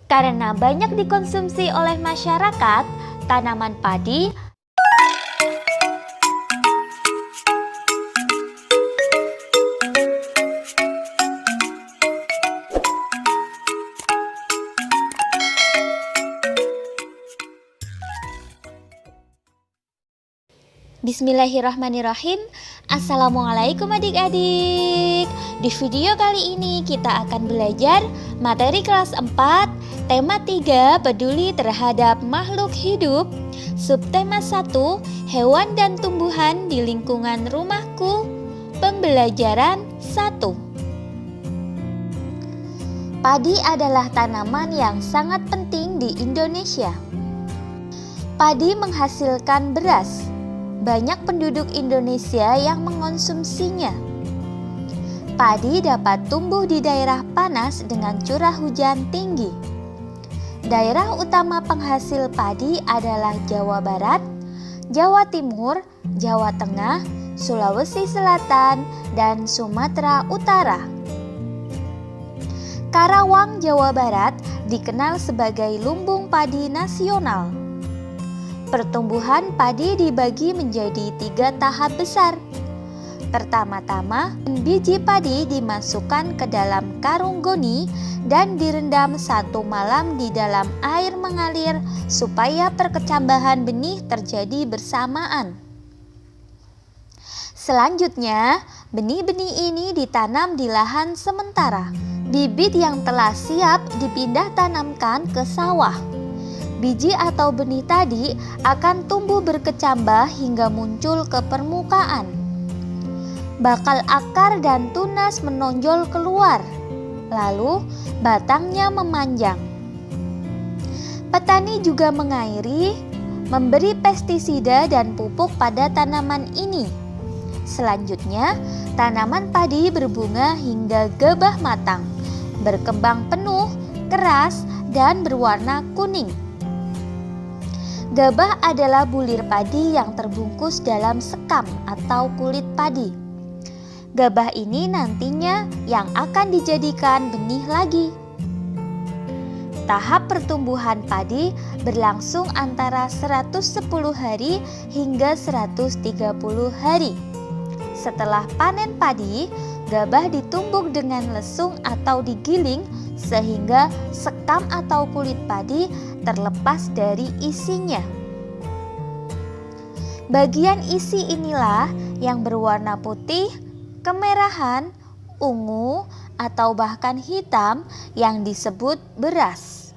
Karena banyak dikonsumsi oleh masyarakat, tanaman padi Bismillahirrahmanirrahim. Assalamualaikum adik-adik. Di video kali ini kita akan belajar materi kelas 4, tema 3, peduli terhadap makhluk hidup. Subtema 1, hewan dan tumbuhan di lingkungan rumahku. Pembelajaran 1. Padi adalah tanaman yang sangat penting di Indonesia. Padi menghasilkan beras. Banyak penduduk Indonesia yang mengonsumsinya. Padi dapat tumbuh di daerah panas dengan curah hujan tinggi. Daerah utama penghasil padi adalah Jawa Barat, Jawa Timur, Jawa Tengah, Sulawesi Selatan, dan Sumatera Utara. Karawang, Jawa Barat dikenal sebagai lumbung padi nasional. Pertumbuhan padi dibagi menjadi 3 tahap besar. Pertama-tama, biji padi dimasukkan ke dalam karung goni dan direndam 1 malam di dalam air mengalir supaya perkecambahan benih terjadi bersamaan. Selanjutnya, benih-benih ini ditanam di lahan sementara. Bibit yang telah siap dipindah tanamkan ke sawah. Biji atau benih tadi akan tumbuh berkecambah hingga muncul ke permukaan. Bakal akar dan tunas menonjol keluar, lalu batangnya memanjang. Petani juga mengairi, memberi pestisida dan pupuk pada tanaman ini. Selanjutnya, tanaman padi berbunga hingga gabah matang, berkembang penuh, keras, dan berwarna kuning. Gabah adalah bulir padi yang terbungkus dalam sekam atau kulit padi. Gabah ini nantinya yang akan dijadikan benih lagi. Tahap pertumbuhan padi berlangsung antara 110 hari hingga 130 hari. Setelah panen padi, gabah ditumbuk dengan lesung atau digiling sehingga sekam atau kulit padi terlepas dari isinya. Bagian isi inilah yang berwarna putih, kemerahan, ungu, atau bahkan hitam yang disebut beras.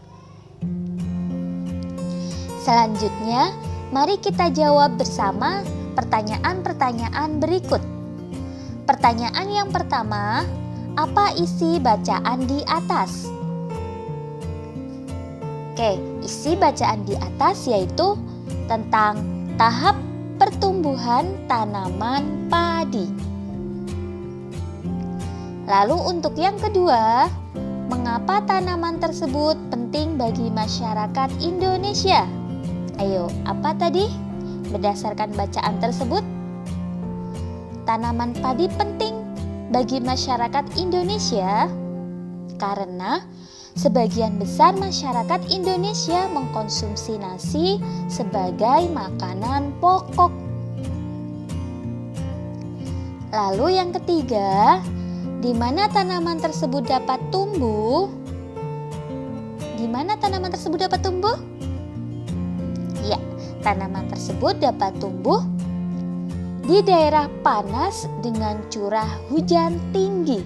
Selanjutnya, mari kita jawab bersama pertanyaan-pertanyaan berikut. Pertanyaan yang pertama, apa isi bacaan di atas? Oke, isi bacaan di atas yaitu tentang tahap pertumbuhan tanaman padi. Lalu untuk yang kedua, mengapa tanaman tersebut penting bagi masyarakat Indonesia? Ayo, apa tadi? Berdasarkan bacaan tersebut, tanaman padi penting bagi masyarakat Indonesia karena sebagian besar masyarakat Indonesia mengkonsumsi nasi sebagai makanan pokok. Lalu yang ketiga, di mana tanaman tersebut dapat tumbuh? Di mana tanaman tersebut dapat tumbuh? Ya, tanaman tersebut dapat tumbuh di daerah panas dengan curah hujan tinggi.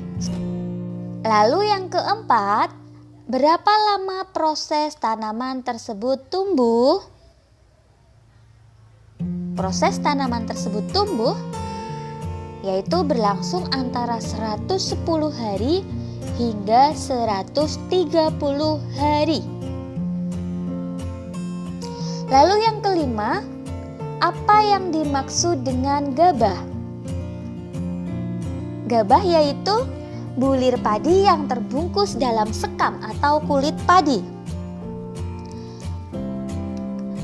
Lalu yang keempat, berapa lama proses tanaman tersebut tumbuh? Proses tanaman tersebut tumbuh yaitu berlangsung antara 110 hari hingga 130 hari. Lalu yang kelima, apa yang dimaksud dengan gabah? Gabah yaitu bulir padi yang terbungkus dalam sekam atau kulit padi.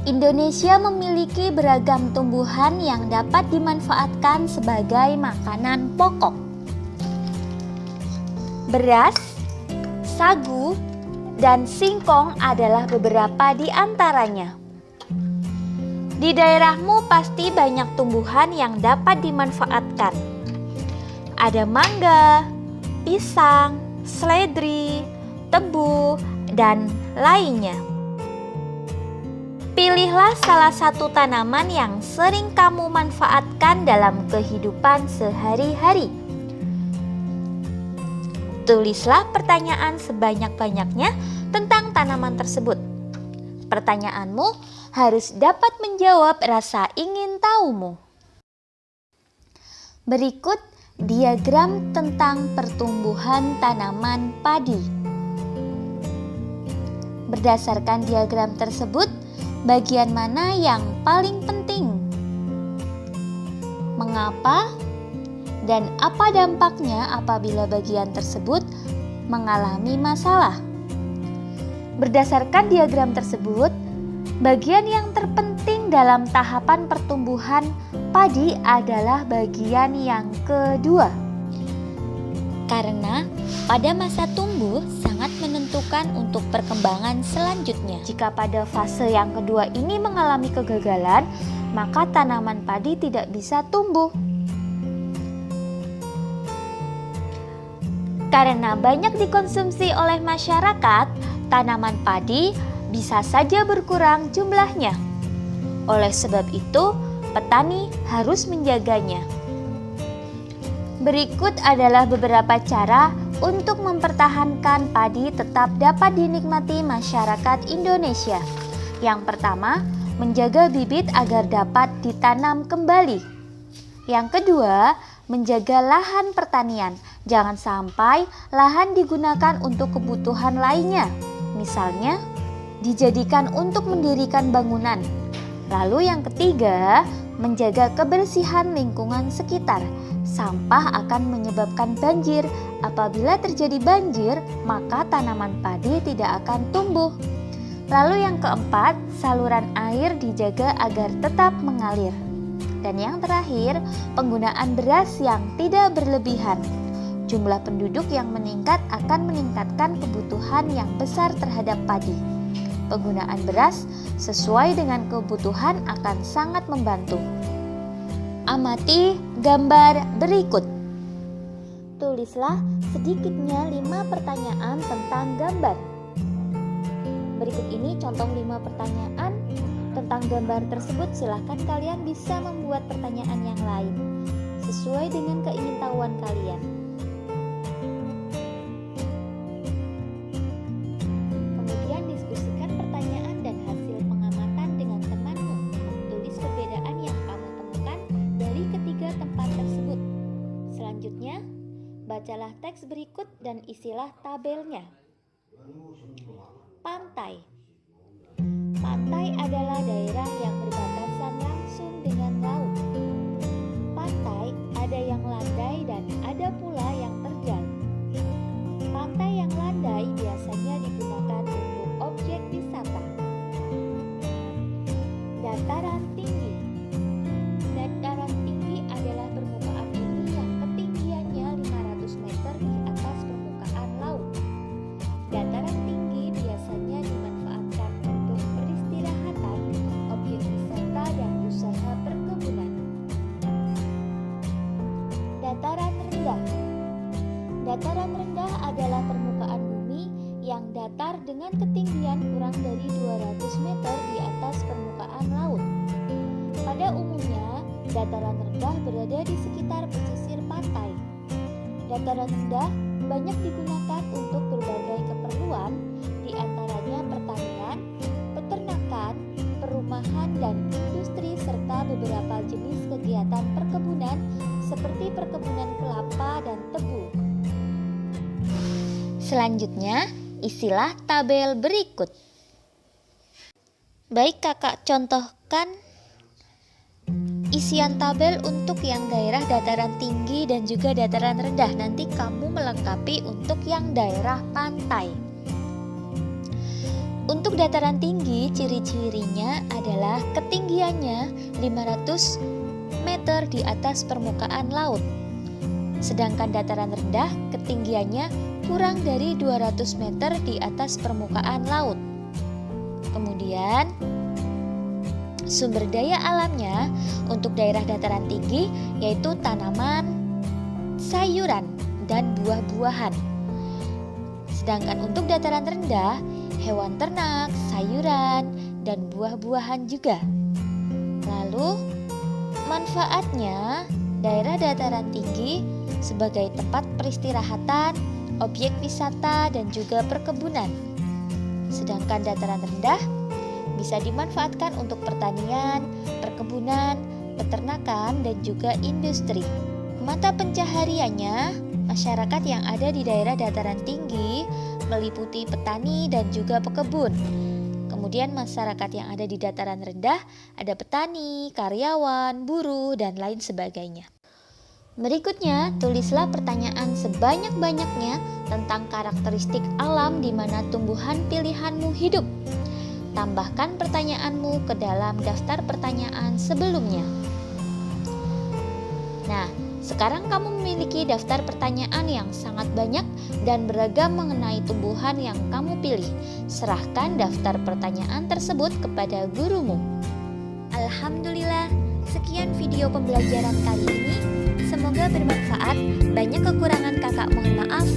Indonesia memiliki beragam tumbuhan yang dapat dimanfaatkan sebagai makanan pokok. Beras, sagu, dan singkong adalah beberapa di antaranya. Di daerahmu pasti banyak tumbuhan yang dapat dimanfaatkan. Ada mangga, pisang, seledri, tebu, dan lainnya. Pilihlah salah satu tanaman yang sering kamu manfaatkan dalam kehidupan sehari-hari. Tulislah pertanyaan sebanyak-banyaknya tentang tanaman tersebut. Pertanyaanmu harus dapat menjawab rasa ingin tahumu. Berikut diagram tentang pertumbuhan tanaman padi. Berdasarkan diagram tersebut, bagian mana yang paling penting? Mengapa? Dan apa dampaknya apabila bagian tersebut mengalami masalah? Berdasarkan diagram tersebut, bagian yang terpenting dalam tahapan pertumbuhan padi adalah bagian yang kedua. Karena pada masa tumbuh sangat menentukan untuk perkembangan selanjutnya. Jika pada fase yang kedua ini mengalami kegagalan, maka tanaman padi tidak bisa tumbuh. Karena banyak dikonsumsi oleh masyarakat, tanaman padi bisa saja berkurang jumlahnya. Oleh sebab itu, petani harus menjaganya. Berikut adalah beberapa cara untuk mempertahankan padi tetap dapat dinikmati masyarakat Indonesia. Yang pertama, menjaga bibit agar dapat ditanam kembali. Yang kedua, menjaga lahan pertanian. Jangan sampai lahan digunakan untuk kebutuhan lainnya. Misalnya, dijadikan untuk mendirikan bangunan. Lalu yang ketiga, menjaga kebersihan lingkungan sekitar. Sampah akan menyebabkan banjir. Apabila terjadi banjir, maka tanaman padi tidak akan tumbuh. Lalu yang keempat, saluran air dijaga agar tetap mengalir. Dan yang terakhir, penggunaan beras yang tidak berlebihan. Jumlah penduduk yang meningkat akan meningkatkan kebutuhan yang besar terhadap padi. Penggunaan beras sesuai dengan kebutuhan akan sangat membantu. Amati gambar berikut. Tulislah sedikitnya 5 pertanyaan tentang gambar. Berikut ini contoh 5 pertanyaan tentang gambar tersebut. Silahkan kalian bisa membuat pertanyaan yang lain sesuai dengan keingintahuan kalian. Kemudian diskusikan pertanyaan dan hasil pengamatan dengan temanmu. Tulis perbedaan yang kamu temukan dari ketiga tempat tersebut. Selanjutnya, bacalah teks berikut dan isilah tabelnya. Pantai. Pantai adalah daerah yang berbatasan langsung dengan laut. Pantai ada yang landai dan ada pula yang terjal. Pantai yang landai biasanya digunakan untuk objek wisata. Dataran tinggi. Dataran tinggi adalah permukaan bumi yang ketinggiannya 500 meter di atas permukaan laut. Dataran tinggi biasanya dimanfaatkan untuk peristirahatan, objek wisata, dan usaha perkebunan. Dataran rendah. Dataran rendah adalah permukaan bumi yang datar dengan ketinggian kurang dari 200 meter di atas permukaan laut. Pada umumnya, dataran rendah berada di sekitar pesisir pantai. Dataran rendah banyak digunakan untuk berbagai keperluan, di antaranya pertanian, peternakan, perumahan, dan industri, serta beberapa jenis kegiatan perkebunan seperti perkebunan kelapa dan tebu. Selanjutnya, isilah tabel berikut. Baik, kakak contohkan isian tabel untuk yang daerah dataran tinggi dan juga dataran rendah. Nanti kamu melengkapi untuk yang daerah pantai. Untuk dataran tinggi, ciri-cirinya adalah ketinggiannya 500 meter di atas permukaan laut. Sedangkan dataran rendah ketinggiannya kurang dari 200 meter di atas permukaan laut. Kemudian, sumber daya alamnya untuk daerah dataran tinggi yaitu tanaman, sayuran, dan buah-buahan. Sedangkan untuk dataran rendah, hewan ternak, sayuran, dan buah-buahan juga. Lalu, manfaatnya daerah dataran tinggi sebagai tempat peristirahatan, objek wisata, dan juga perkebunan. Sedangkan dataran rendah bisa dimanfaatkan untuk pertanian, perkebunan, peternakan, dan juga industri. Mata pencahariannya, masyarakat yang ada di daerah dataran tinggi meliputi petani dan juga pekebun. Kemudian masyarakat yang ada di dataran rendah ada petani, karyawan, buruh, dan lain sebagainya. Berikutnya, tulislah pertanyaan sebanyak-banyaknya tentang karakteristik alam di mana tumbuhan pilihanmu hidup. Tambahkan pertanyaanmu ke dalam daftar pertanyaan sebelumnya. Nah, sekarang kamu memiliki daftar pertanyaan yang sangat banyak dan beragam mengenai tumbuhan yang kamu pilih. Serahkan daftar pertanyaan tersebut kepada gurumu. Alhamdulillah, sekian video pembelajaran kali ini. Semoga bermanfaat. Banyak kekurangan kakak mohon maaf.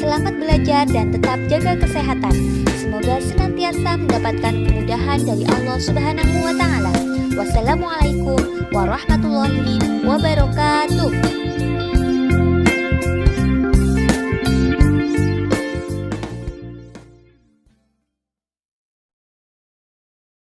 Selamat belajar dan tetap jaga kesehatan. Semoga senantiasa mendapatkan kemudahan dari Allah Subhanahu wa Ta'ala. Wassalamualaikum warahmatullahi wabarakatuh.